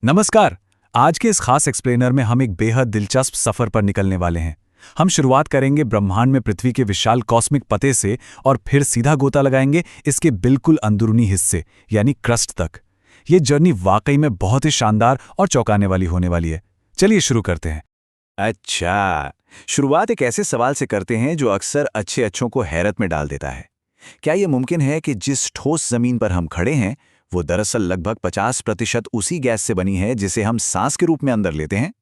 नमस्कार। आज के इस खास एक्सप्लेनर में हम एक बेहद दिलचस्प सफर पर निकलने वाले हैं। हम शुरुआत करेंगे ब्रह्मांड में पृथ्वी के विशाल कॉस्मिक पते से और फिर सीधा गोता लगाएंगे इसके बिल्कुल अंदरूनी हिस्से यानी क्रस्ट तक। ये जर्नी वाकई में बहुत ही शानदार और चौंकाने वाली होने वाली है। चलिए शुरू करते हैं। अच्छा, शुरुआत एक ऐसे सवाल से करते हैं जो अक्सर अच्छों को हैरत में डाल देता है। क्या यह मुमकिन है कि जिस ठोस जमीन पर हम खड़े हैं वो दरअसल लगभग 50% उसी गैस से बनी है जिसे हम सांस के रूप में अंदर लेते हैं?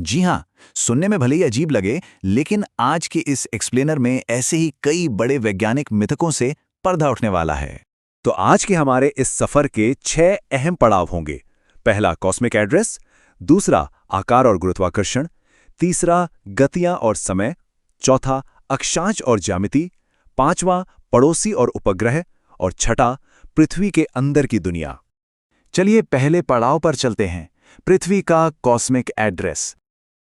जी हाँ, सुनने में भले ही अजीब लगे, लेकिन आज के इस एक्सप्लेनर में ऐसे ही कई बड़े वैज्ञानिक मिथकों से पर्दा उठने वाला है। तो आज के हमारे इस सफर के 6 अहम पड़ाव होंगे। पहला कॉस्मिक एड्रेस, दूसरा आकार और गुरुत्वाकर्षण, तीसरा गतियां और समय, चौथा अक्षांश और ज्यामिति, पांचवा पड़ोसी और उपग्रह और छठा पृथ्वी के अंदर की दुनिया। चलिए पहले पड़ाव पर चलते हैं, पृथ्वी का कॉस्मिक एड्रेस।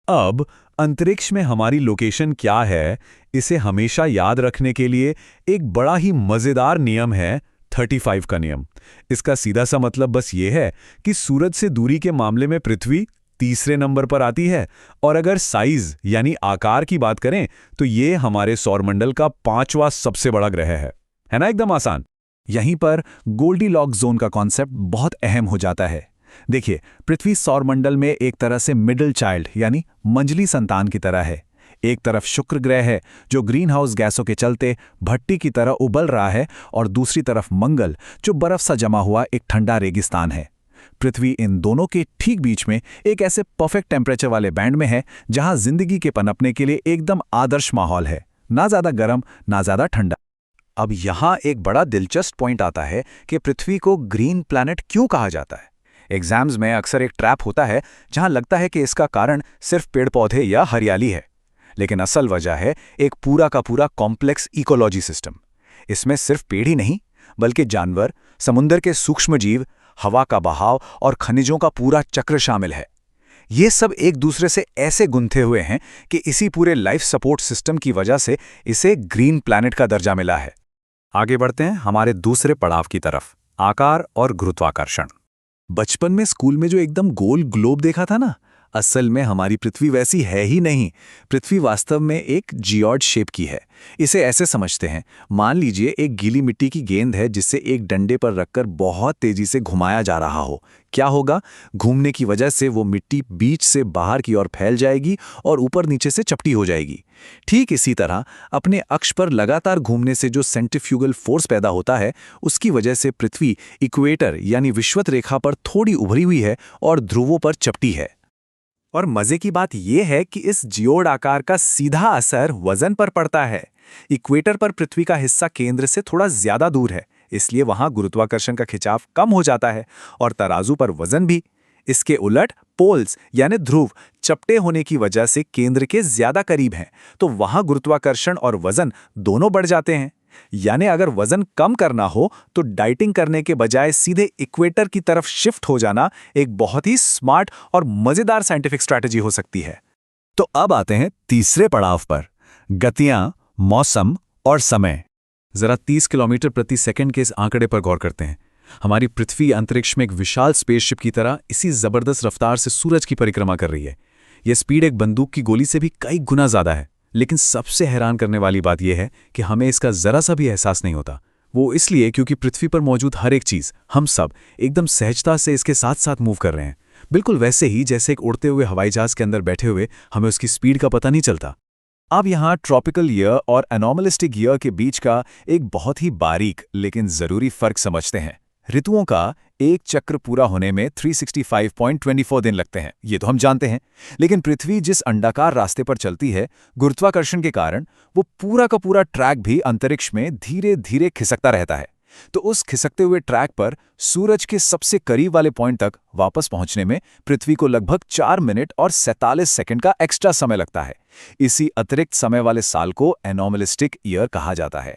अब अंतरिक्ष में हमारी लोकेशन क्या है, इसे हमेशा याद रखने के लिए एक बड़ा ही मजेदार नियम है 35 का नियम। इसका सीधा सा मतलब बस ये है कि सूरज से दूरी के मामले में पृथ्वी तीसरे नंबर पर आती है, और अगर साइज यानी आकार की बात करें तो ये हमारे सौरमंडल का 5वां सबसे बड़ा ग्रह है ना? एकदम आसान। यहीं पर गोल्डीलॉक्स जोन का कॉन्सेप्ट बहुत अहम हो जाता है। देखिए, पृथ्वी सौरमंडल में एक तरह से मिडिल चाइल्ड यानी मंझली संतान की तरह है। एक तरफ शुक्र ग्रह है जो ग्रीन हाउस गैसों के चलते भट्टी की तरह उबल रहा है, और दूसरी तरफ मंगल जो बर्फ सा जमा हुआ एक ठंडा रेगिस्तान है। पृथ्वी इन दोनों के ठीक बीच में एक ऐसे परफेक्ट टेम्परेचर वाले बैंड में है जहां जिंदगी के पनपने के लिए एकदम आदर्श माहौल है, ना ज्यादा गर्म ना ज्यादा ठंडा। अब यहाँ एक बड़ा दिलचस्प पॉइंट आता है कि पृथ्वी को ग्रीन प्लैनेट क्यों कहा जाता है। एग्जाम्स में अक्सर एक ट्रैप होता है जहां लगता है कि इसका कारण सिर्फ पेड़ पौधे या हरियाली है, लेकिन असल वजह है एक पूरा का पूरा कॉम्प्लेक्स इकोलॉजी सिस्टम। इसमें सिर्फ पेड़ ही नहीं बल्कि जानवर, समुद्र के सूक्ष्म जीव, हवा का बहाव और खनिजों का पूरा चक्र शामिल है। ये सब एक दूसरे से ऐसे गुंथे हुए हैं कि इसी पूरे लाइफ सपोर्ट सिस्टम की वजह से इसे ग्रीन प्लैनेट का दर्जा मिला है। आगे बढ़ते हैं हमारे दूसरे पड़ाव की तरफ, आकार और गुरुत्वाकर्षण। बचपन में स्कूल में जो एकदम गोल ग्लोब देखा था ना, असल में हमारी पृथ्वी वैसी है ही नहीं। पृथ्वी वास्तव में एक जियोइड शेप की है। इसे ऐसे समझते हैं, मान लीजिए एक गीली मिट्टी की गेंद है जिसे एक डंडे पर रखकर बहुत तेजी से घुमाया जा रहा हो। क्या होगा? घूमने की वजह से वो मिट्टी बीच से बाहर की ओर फैल जाएगी और ऊपर नीचे से चपटी हो जाएगी। ठीक इसी तरह अपने अक्ष पर लगातार घूमने से जो सेंट्रीफ्यूगल फोर्स पैदा होता है, उसकी वजह से पृथ्वी इक्वेटर यानी विषुवत रेखा पर थोड़ी उभरी हुई है और ध्रुवों पर चपटी है। और मजे की बात यह है कि इस जियोइड आकार का सीधा असर वजन पर पड़ता है। इक्वेटर पर पृथ्वी का हिस्सा केंद्र से थोड़ा ज्यादा दूर है, इसलिए वहां गुरुत्वाकर्षण का खिंचाव कम हो जाता है और तराजू पर वजन भी। इसके उलट पोल्स यानी ध्रुव चपटे होने की वजह से केंद्र के ज्यादा करीब हैं, तो वहां गुरुत्वाकर्षण और वजन दोनों बढ़ जाते हैं। यानी अगर वजन कम करना हो तो डाइटिंग करने के बजाय सीधे इक्वेटर की तरफ शिफ्ट हो जाना एक बहुत ही स्मार्ट और मजेदार साइंटिफिक स्ट्रैटेजी हो सकती है। तो अब आते हैं तीसरे पड़ाव पर, गतियां, मौसम और समय। जरा 30 किलोमीटर प्रति सेकंड के इस आंकड़े पर गौर करते हैं। हमारी पृथ्वी अंतरिक्ष में एक विशाल स्पेसशिप की तरह इसी जबरदस्त रफ्तार से सूरज की परिक्रमा कर रही है। यह स्पीड एक बंदूक की गोली से भी कई गुना ज्यादा है। लेकिन सबसे हैरान करने वाली बात यह है कि हमें इसका जरा सा भी एहसास नहीं होता। वो इसलिए क्योंकि पृथ्वी पर मौजूद हर एक चीज, हम सब एकदम सहजता से इसके साथ साथ मूव कर रहे हैं, बिल्कुल वैसे ही जैसे एक उड़ते हुए हवाई जहाज के अंदर बैठे हुए हमें उसकी स्पीड का पता नहीं चलता। अब यहाँ ट्रॉपिकल ईयर और एनोमलिस्टिक ईयर के बीच का एक बहुत ही बारीक लेकिन जरूरी फर्क समझते हैं। ऋतुओं का एक चक्र पूरा होने में 365.24 दिन लगते हैं, ये तो हम जानते हैं। लेकिन पृथ्वी जिस अंडाकार रास्ते पर चलती है, गुरुत्वाकर्षण के कारण वो पूरा का पूरा ट्रैक भी अंतरिक्ष में धीरे धीरे खिसकता रहता है। तो उस खिसकते हुए ट्रैक पर सूरज के सबसे करीब वाले पॉइंट तक वापस पहुंचने में पृथ्वी को लगभग 4 मिनट और 47 सेकंड का एक्स्ट्रा समय लगता है। इसी अतिरिक्त समय वाले साल को एनोमलिस्टिक ईयर कहा जाता है।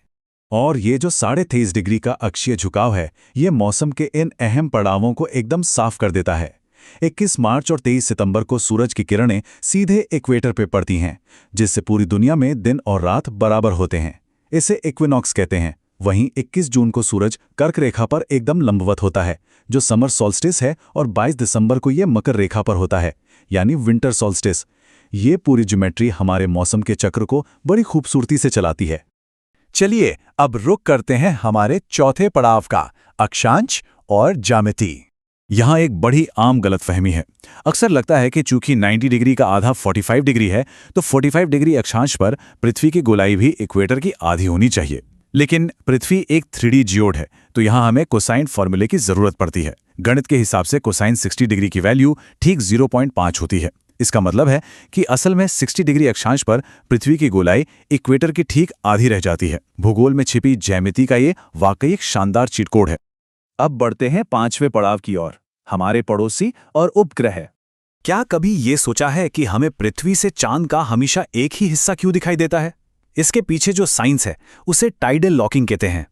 और ये जो 23.5 डिग्री का अक्षीय झुकाव है, ये मौसम के इन अहम पड़ावों को एकदम साफ कर देता है। 21 मार्च और 23 सितंबर को सूरज की किरणें सीधे इक्वेटर पे पड़ती हैं, जिससे पूरी दुनिया में दिन और रात बराबर होते हैं। इसे इक्विनॉक्स कहते हैं। वहीं 21 जून को सूरज कर्क रेखा पर एकदम लंबवत होता है, जो समर सॉल्स्टिस है, और 22 दिसंबर को ये मकर रेखा पर होता है, यानी विंटर सॉल्स्टिस। ये पूरी ज्योमेट्री हमारे मौसम के चक्र को बड़ी खूबसूरती से चलाती है। चलिए अब रुक करते हैं हमारे चौथे पड़ाव का, अक्षांश और ज्यामिति। यहाँ एक बड़ी आम गलतफहमी है। अक्सर लगता है कि चूंकि 90 डिग्री का आधा 45 डिग्री है, तो 45 डिग्री अक्षांश पर पृथ्वी की गोलाई भी इक्वेटर की आधी होनी चाहिए। लेकिन पृथ्वी एक 3D जियोड है, तो यहाँ हमें कोसाइन फॉर्मूले की जरूरत पड़ती है। गणित के हिसाब से कोसाइन 60 डिग्री की वैल्यू ठीक 0.5 होती है। इसका मतलब है कि असल में 60 डिग्री अक्षांश पर पृथ्वी की गोलाई इक्वेटर की ठीक आधी रह जाती है। भूगोल में छिपी ज्यामिति का ये वाकई एक शानदार चीट कोड है। अब बढ़ते हैं पांचवें पड़ाव की ओर, हमारे पड़ोसी और उपग्रह। क्या कभी ये सोचा है कि हमें पृथ्वी से चांद का हमेशा एक ही हिस्सा क्यों दिखाई देता है? इसके पीछे जो साइंस है उसे टाइडल लॉकिंग कहते हैं।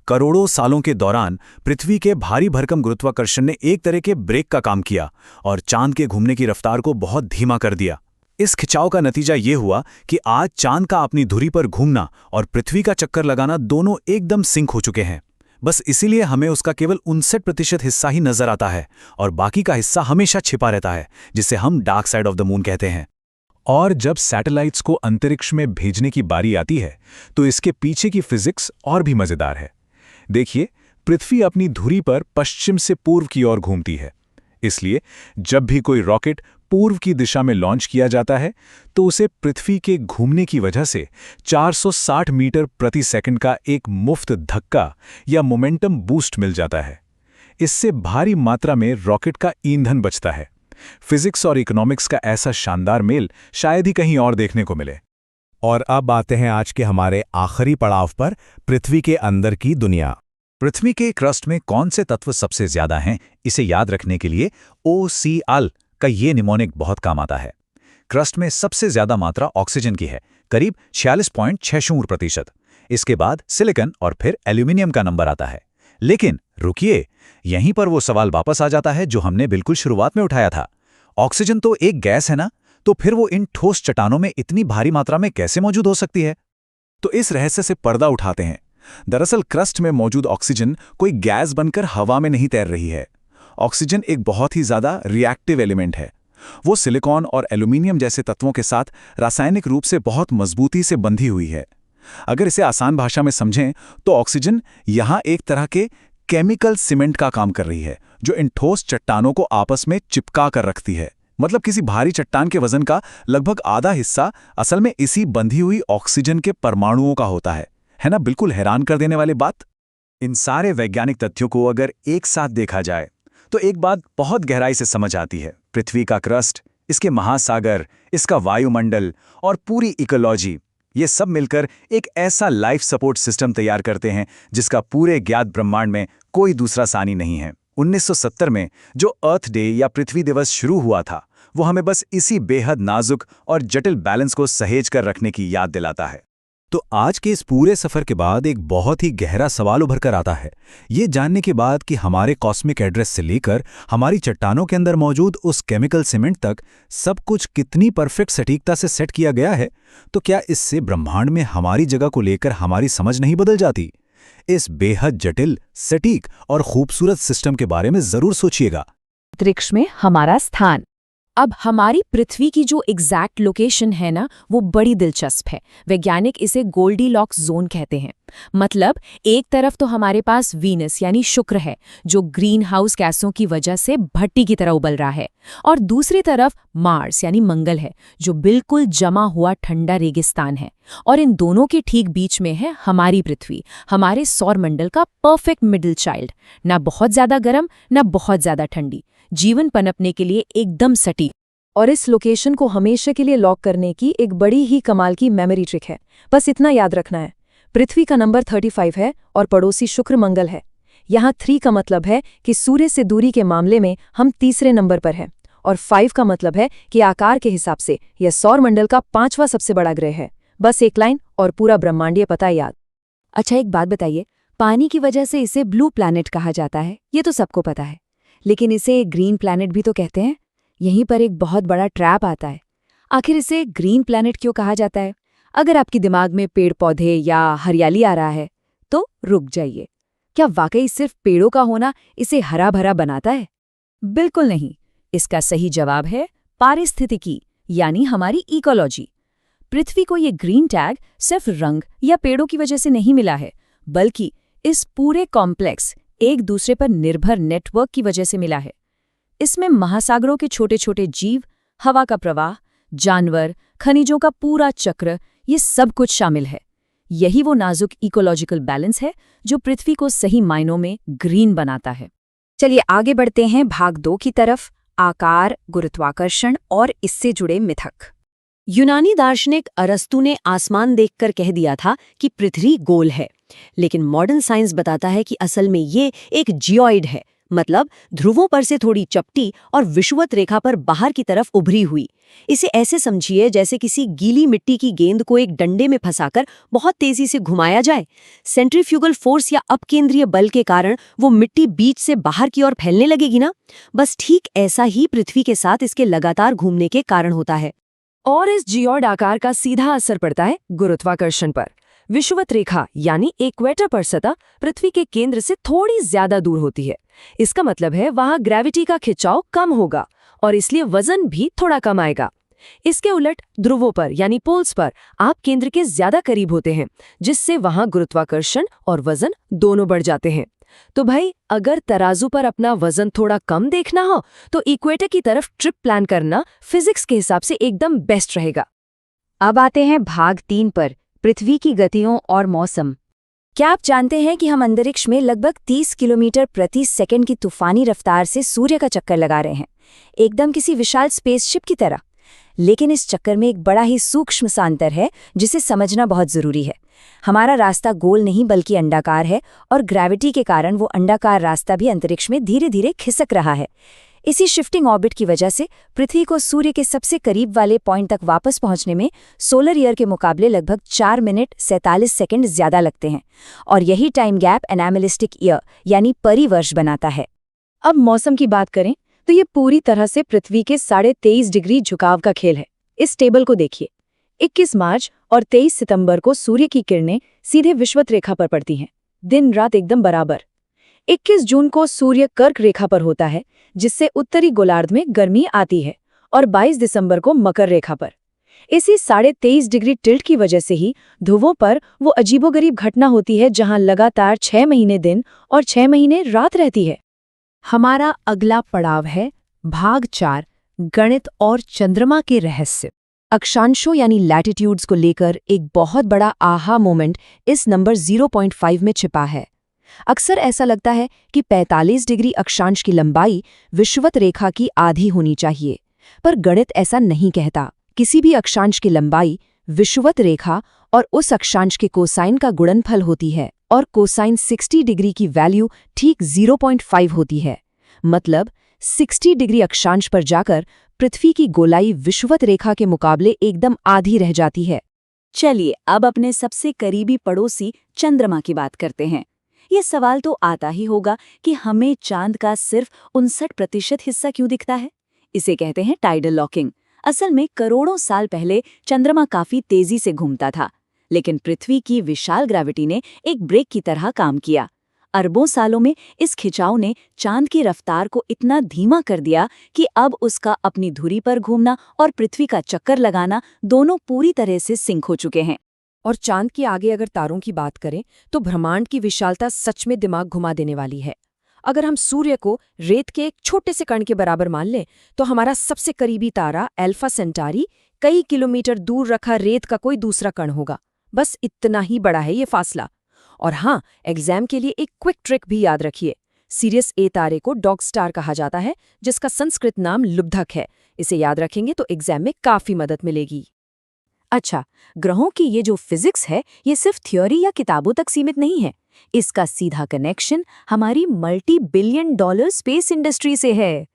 करोड़ों सालों के दौरान पृथ्वी के भारी भरकम गुरुत्वाकर्षण ने एक तरह के ब्रेक का काम किया और चांद के घूमने की रफ्तार को बहुत धीमा कर दिया। इस खिंचाव का नतीजा ये हुआ कि आज चांद का अपनी धुरी पर घूमना और पृथ्वी का चक्कर लगाना दोनों एकदम सिंक हो चुके हैं। बस इसीलिए हमें उसका केवल 59% हिस्सा ही नजर आता है और बाकी का हिस्सा हमेशा छिपा रहता है, जिसे हम dark side of the moon कहते हैं। और जब सैटेलाइट्स को अंतरिक्ष में भेजने की बारी आती है, तो इसके पीछे की फिजिक्स और भी मजेदार है। देखिए, पृथ्वी अपनी धुरी पर पश्चिम से पूर्व की ओर घूमती है। इसलिए जब भी कोई रॉकेट पूर्व की दिशा में लॉन्च किया जाता है, तो उसे पृथ्वी के घूमने की वजह से 460 मीटर प्रति सेकंड का एक मुफ्त धक्का या मोमेंटम बूस्ट मिल जाता है। इससे भारी मात्रा में रॉकेट का ईंधन बचता है। फिजिक्स और इकोनॉमिक्स का ऐसा शानदार मेल शायद ही कहीं और देखने को मिले। और अब आते हैं आज के हमारे आखिरी पड़ाव पर, पृथ्वी के अंदर की दुनिया। पृथ्वी के क्रस्ट में कौन से तत्व सबसे ज्यादा हैं, इसे याद रखने के लिए OCl का ये निमोनिक बहुत काम आता है। क्रस्ट में सबसे ज्यादा मात्रा ऑक्सीजन की है, करीब 46.60%। इसके बाद सिलिकॉन और फिर एल्यूमिनियम का नंबर आता है। लेकिन रुकिए, यहीं पर वो सवाल वापस आ जाता है जो हमने बिल्कुल शुरुआत में उठाया था। ऑक्सीजन तो एक गैस है ना, तो फिर वो इन ठोस चट्टानों में इतनी भारी मात्रा में कैसे मौजूद हो सकती है? तो इस रहस्य से पर्दा उठाते हैं। दरअसल क्रस्ट में मौजूद ऑक्सीजन कोई गैस बनकर हवा में नहीं तैर रही है। ऑक्सीजन एक बहुत ही ज्यादा रिएक्टिव एलिमेंट है। वो सिलिकॉन और एल्यूमिनियम जैसे तत्वों के साथ रासायनिक रूप से बहुत मजबूती से बंधी हुई है। अगर इसे आसान भाषा में समझें, तो ऑक्सीजन यहाँ एक तरह के केमिकल सीमेंट का काम कर रही है, जो इन ठोस चट्टानों को आपस में चिपका कर रखती है। मतलब किसी भारी चट्टान के वजन का लगभग आधा हिस्सा असल में इसी बंधी हुई ऑक्सीजन के परमाणुओं का होता है ना? बिल्कुल हैरान कर देने वाली बात। इन सारे वैज्ञानिक तथ्यों को अगर एक साथ देखा जाए, तो एक बात बहुत गहराई से समझ आती है। पृथ्वी का क्रस्ट, इसके महासागर, इसका वायुमंडल और पूरी इकोलॉजी, ये सब मिलकर एक ऐसा लाइफ सपोर्ट सिस्टम तैयार करते हैं जिसका पूरे ज्ञात ब्रह्मांड में कोई दूसरा सानी नहीं है। 1970 में जो अर्थ डे या पृथ्वी दिवस शुरू हुआ था, वो हमें बस इसी बेहद नाजुक और जटिल बैलेंस को सहेज कर रखने की याद दिलाता है। तो आज के इस पूरे सफर के बाद एक बहुत ही गहरा सवाल उभर कर आता है, ये जानने के बाद कि हमारे कॉस्मिक एड्रेस से लेकर हमारी चट्टानों के अंदर मौजूद उस केमिकल सीमेंट तक सब कुछ कितनी परफेक्ट सटीकता से सेट किया गया है, तो क्या इससे ब्रह्मांड में हमारी जगह को लेकर हमारी समझ नहीं बदल जाती? इस बेहद जटिल, सटीक और खूबसूरत सिस्टम के बारे में जरूर सोचिएगा। अंतरिक्ष में हमारा स्थान। अब हमारी पृथ्वी की जो एग्जैक्ट लोकेशन है ना, वो बड़ी दिलचस्प है। वैज्ञानिक इसे गोल्डीलॉक्स जोन कहते हैं। मतलब एक तरफ तो हमारे पास वीनस यानी शुक्र है, जो ग्रीन हाउस गैसों की वजह से भट्टी की तरह उबल रहा है, और दूसरी तरफ मार्स यानी मंगल है, जो बिल्कुल जमा हुआ ठंडा रेगिस्तान है। और इन दोनों के ठीक बीच में है हमारी पृथ्वी, हमारे सौरमंडल का परफेक्ट मिडिल चाइल्ड। ना बहुत ज्यादा गर्म, ना बहुत ज्यादा ठंडी, जीवन पनपने के लिए एकदम सटीक। और इस लोकेशन को हमेशा के लिए लॉक करने की एक बड़ी ही कमाल की मेमोरी ट्रिक है। बस इतना याद रखना है, पृथ्वी का नंबर 35 है और पड़ोसी शुक्र मंगल है। यहाँ 3 का मतलब है कि सूर्य से दूरी के मामले में हम तीसरे नंबर पर हैं, और 5 का मतलब है कि आकार के हिसाब से यह सौरमंडल का 5वां सबसे बड़ा ग्रह है। बस एक लाइन और पूरा ब्रह्मांडीय पता याद। अच्छा, एक बात बताइए, पानी की वजह से इसे ब्लू प्लैनेट कहा जाता है, ये तो सबको पता है, लेकिन इसे ग्रीन प्लैनेट भी तो कहते हैं। यहीं पर एक बहुत बड़ा ट्रैप आता है। आखिर इसे ग्रीन प्लैनेट क्यों कहा जाता है? अगर आपके दिमाग में पेड़ पौधे या हरियाली आ रहा है, तो रुक जाइए, क्या वाकई सिर्फ पेड़ों का होना इसे हरा भरा बनाता है? बिल्कुल नहीं। इसका सही जवाब है पारिस्थितिकी, यानी हमारी इकोलॉजी। पृथ्वी को ये ग्रीन टैग सिर्फ रंग या पेड़ों की वजह से नहीं मिला है, बल्कि इस पूरे कॉम्प्लेक्स एक दूसरे पर निर्भर नेटवर्क की वजह से मिला है। इसमें महासागरों के छोटे छोटे जीव, हवा का प्रवाह, जानवर, खनिजों का पूरा चक्र, ये सब कुछ शामिल है। यही वो नाजुक इकोलॉजिकल बैलेंस है जो पृथ्वी को सही मायनों में ग्रीन बनाता है। चलिए आगे बढ़ते हैं भाग 2 की तरफ, आकार, गुरुत्वाकर्षण और इससे जुड़े मिथक। यूनानी दार्शनिक अरस्तु ने आसमान देखकर कह दिया था कि पृथ्वी गोल है, लेकिन मॉडर्न साइंस बताता है कि असल में ये एक जियोइड है, मतलब ध्रुवों पर से थोड़ी चपटी और विषुवत रेखा पर बाहर की तरफ उभरी हुई। इसे ऐसे समझिए जैसे किसी गीली मिट्टी की गेंद को एक डंडे में फंसाकर बहुत तेजी से घुमाया जाए। सेंट्रीफ्यूगल फोर्स या अपकेंद्रीय बल के कारण वो मिट्टी बीच से बाहर की ओर फैलने लगेगी ना। बस ठीक ऐसा ही पृथ्वी के साथ इसके लगातार घूमने के कारण होता है। और इस जियोइड आकार का सीधा असर पड़ता है गुरुत्वाकर्षण पर। विषुवत रेखा यानी इक्वेटर पर सतह पृथ्वी के केंद्र से थोड़ी ज्यादा दूर होती है। इसका मतलब है वहां ग्रेविटी का खिंचाव कम होगा और इसलिए वजन भी थोड़ा कम आएगा। इसके उलट ध्रुवों पर यानी पोल्स पर आप केंद्र के ज्यादा करीब होते हैं, जिससे वहां गुरुत्वाकर्षण और वजन दोनों बढ़ जाते हैं। तो भाई, अगर तराजू पर अपना वजन थोड़ा कम देखना हो तो इक्वेटर की तरफ ट्रिप प्लान करना फिजिक्स के हिसाब से एकदम बेस्ट रहेगा। अब आते हैं भाग 3 पर, पृथ्वी की गतियों और मौसम। क्या आप जानते हैं कि हम अंतरिक्ष में लगभग 30 किलोमीटर प्रति सेकंड की तूफानी रफ्तार से सूर्य का चक्कर लगा रहे हैं, एकदम किसी विशाल स्पेसशिप की तरह। लेकिन इस चक्कर में एक बड़ा ही सूक्ष्म सा अंतर है जिसे समझना बहुत जरूरी है। हमारा रास्ता गोल नहीं बल्कि अंडाकार है, और ग्रेविटी के कारण वो अंडाकार रास्ता भी अंतरिक्ष में धीरे धीरे खिसक रहा है। इसी शिफ्टिंग ऑर्बिट की वजह से पृथ्वी को सूर्य के सबसे करीब वाले पॉइंट तक वापस पहुंचने में सोलर ईयर के मुकाबले लगभग 4 मिनट 47 सेकंड ज्यादा लगते हैं, और यही टाइम गैप एनामेलिस्टिक ईयर यानी परिवर्ष बनाता है। अब मौसम की बात करें तो ये पूरी तरह से पृथ्वी के 23.5 डिग्री झुकाव का खेल है। इस टेबल को देखिए। 21 मार्च और 23 सितंबर को सूर्य की किरणें सीधे विषुवत रेखा पर पड़ती हैं, दिन रात एकदम बराबर। 21 जून को सूर्य कर्क रेखा पर होता है, जिससे उत्तरी गोलार्ध में गर्मी आती है, और 22 दिसंबर को मकर रेखा पर। इसी 23.5 डिग्री टिल्ट की वजह से ही ध्रुवों पर वो अजीबोगरीब घटना होती है जहां लगातार 6 महीने दिन और 6 महीने रात रहती है। हमारा अगला पड़ाव है भाग 4, गणित और चंद्रमा के रहस्य। अक्षांशों यानी लैटिट्यूड्स को लेकर एक बहुत बड़ा आहा मोमेंट इस नंबर 0.5 में छिपा है। अक्सर ऐसा लगता है कि 45 डिग्री अक्षांश की लंबाई विषुवत रेखा की आधी होनी चाहिए, पर गणित ऐसा नहीं कहता। किसी भी अक्षांश की लंबाई विषुवत रेखा और उस अक्षांश के कोसाइन का गुणनफल होती है, और कोसाइन 60 डिग्री की वैल्यू ठीक 0.5 होती है। मतलब 60 डिग्री अक्षांश पर जाकर पृथ्वी की गोलाई विषुवत रेखा के मुकाबले एकदम आधी रह जाती है। चलिए अब अपने सबसे करीबी पड़ोसी चंद्रमा की बात करते हैं। ये सवाल तो आता ही होगा कि हमें चांद का सिर्फ 59% हिस्सा क्यों दिखता है। इसे कहते हैं टाइडल लॉकिंग। असल में करोड़ों साल पहले चंद्रमा काफी तेजी से घूमता था, लेकिन पृथ्वी की विशाल ग्रेविटी ने एक ब्रेक की तरह काम किया। अरबों सालों में इस खिंचाव ने चांद की रफ्तार को इतना धीमा कर दिया कि अब उसका अपनी धुरी पर घूमना और पृथ्वी का चक्कर लगाना दोनों पूरी तरह से सिंक हो चुके हैं। और चांद के आगे अगर तारों की बात करें तो ब्रह्मांड की विशालता सच में दिमाग घुमा देने वाली है। अगर हम सूर्य को रेत के एक छोटे से कण के बराबर मान लें तो हमारा सबसे करीबी तारा अल्फा सेंटारी कई किलोमीटर दूर रखा रेत का कोई दूसरा कण होगा। बस इतना ही बड़ा है ये फासला। और हाँ, एग्जाम के लिए एक क्विक ट्रिक भी याद रखिए। सीरियस ए तारे को डॉग स्टार कहा जाता है, जिसका संस्कृत नाम लुब्धक है। इसे याद रखेंगे तो एग्जाम में काफी मदद मिलेगी। अच्छा, ग्रहों की ये जो फिजिक्स है ये सिर्फ थ्योरी या किताबों तक सीमित नहीं है। इसका सीधा कनेक्शन हमारी $multi-billion स्पेस इंडस्ट्री से है।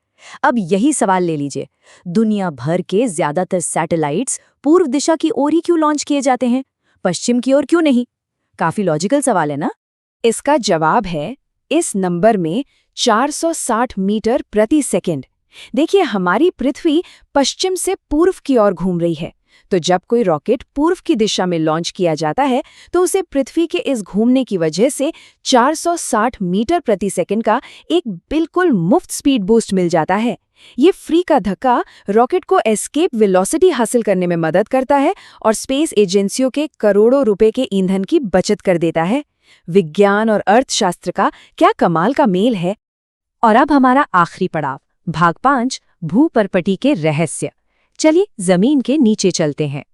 अब यही सवाल ले लीजिए, दुनिया भर के ज्यादातर सैटेलाइट्स पूर्व दिशा की ओर ही क्यों लॉन्च किए जाते हैं, पश्चिम की ओर क्यों नहीं? काफी लॉजिकल सवाल है ना? इसका जवाब है इस नंबर में 460 मीटर प्रति सेकंड। देखिए, हमारी पृथ्वी पश्चिम से पूर्व की ओर घूम रही है, तो जब कोई रॉकेट पूर्व की दिशा में लॉन्च किया जाता है तो उसे पृथ्वी के इस घूमने की वजह से 460 मीटर प्रति सेकंड का एक बिल्कुल मुफ्त स्पीड बूस्ट मिल जाता है। ये फ्री का धक्का रॉकेट को एस्केप वेलोसिटी हासिल करने में मदद करता है और स्पेस एजेंसियों के करोड़ों रुपए के ईंधन की बचत कर देता है। विज्ञान और अर्थशास्त्र का क्या कमाल का मेल है। और अब हमारा आखिरी पड़ाव, भाग 5, भूपर्पटी के रहस्य। चलिए जमीन के नीचे चलते हैं।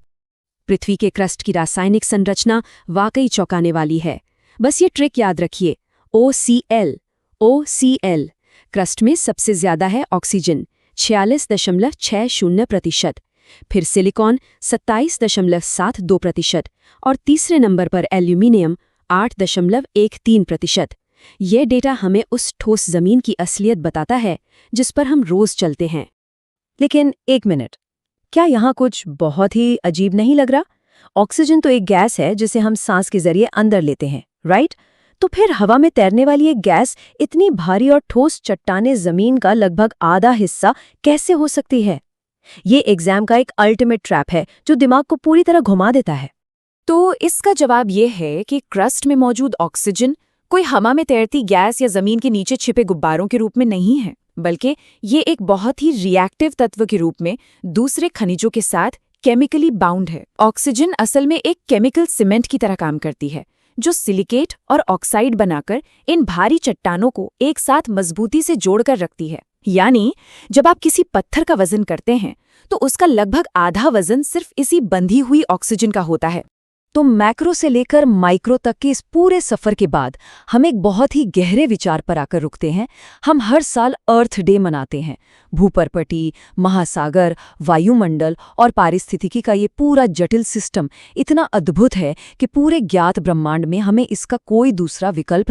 पृथ्वी के क्रस्ट की रासायनिक संरचना वाकई चौंकाने वाली है। बस ये ट्रिक याद रखिए, OCl। क्रस्ट में सबसे ज्यादा है ऑक्सीजन 46.60%, फिर सिलिकॉन 27.72% और तीसरे नंबर पर एल्यूमिनियम 8.13%। ये डेटा हमें उस ठोस जमीन की असलियत बताता है जिस पर हम रोज चलते हैं। लेकिन एक मिनट, क्या यहाँ कुछ बहुत ही अजीब नहीं लग रहा? ऑक्सीजन तो एक गैस है जिसे हम सांस के जरिए अंदर लेते हैं, राइट? तो फिर हवा में तैरने वाली एक गैस इतनी भारी और ठोस चट्टाने जमीन का लगभग आधा हिस्सा कैसे हो सकती है? ये एग्जाम का एक अल्टीमेट ट्रैप है जो दिमाग को पूरी तरह घुमा देता है। तो इसका जवाब ये है कि क्रस्ट में मौजूद ऑक्सीजन कोई हवा में तैरती गैस या जमीन के नीचे छिपे गुब्बारों के रूप में नहीं है, बल्कि ये एक बहुत ही रिएक्टिव तत्व के रूप में दूसरे खनिजों के साथ केमिकली बाउंड है। ऑक्सीजन असल में एक केमिकल सीमेंट की तरह काम करती है जो सिलिकेट और ऑक्साइड बनाकर इन भारी चट्टानों को एक साथ मजबूती से जोड़कर रखती है। यानी जब आप किसी पत्थर का वजन करते हैं तो उसका लगभग आधा वजन सिर्फ इसी बंधी हुई ऑक्सीजन का होता है। तो मैक्रो से लेकर माइक्रो तक के इस पूरे सफर के बाद हम एक बहुत ही गहरे विचार पर आकर रुकते हैं। हम हर साल अर्थ डे मनाते हैं। भूपर्पटी, महासागर, वायुमंडल और पारिस्थितिकी का ये पूरा जटिल सिस्टम इतना अद्भुत है कि पूरे ज्ञात ब्रह्मांड में हमें इसका कोई दूसरा विकल्प